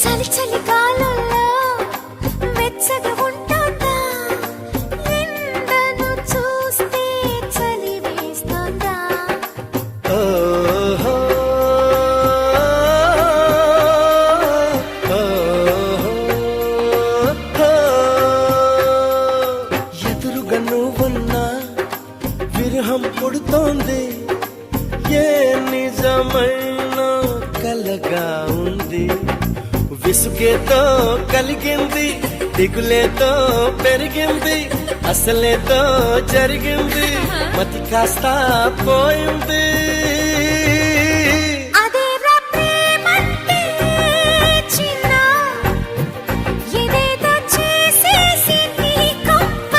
చలి చలి కాలంలో వెచ్చగా ఉంటుందా, ఎండను చూస్తే చలి వేస్తుందా. ఎదురుగా నువ్వున్నా విరహం పుడుతోంది, ఏ నిజమైన కలగా ఉంది. విసుగేతో కలిగింది, దిగులేతో పెరిగింది, అసలేతో జరిగింది, మతి కాస్త పోయింది.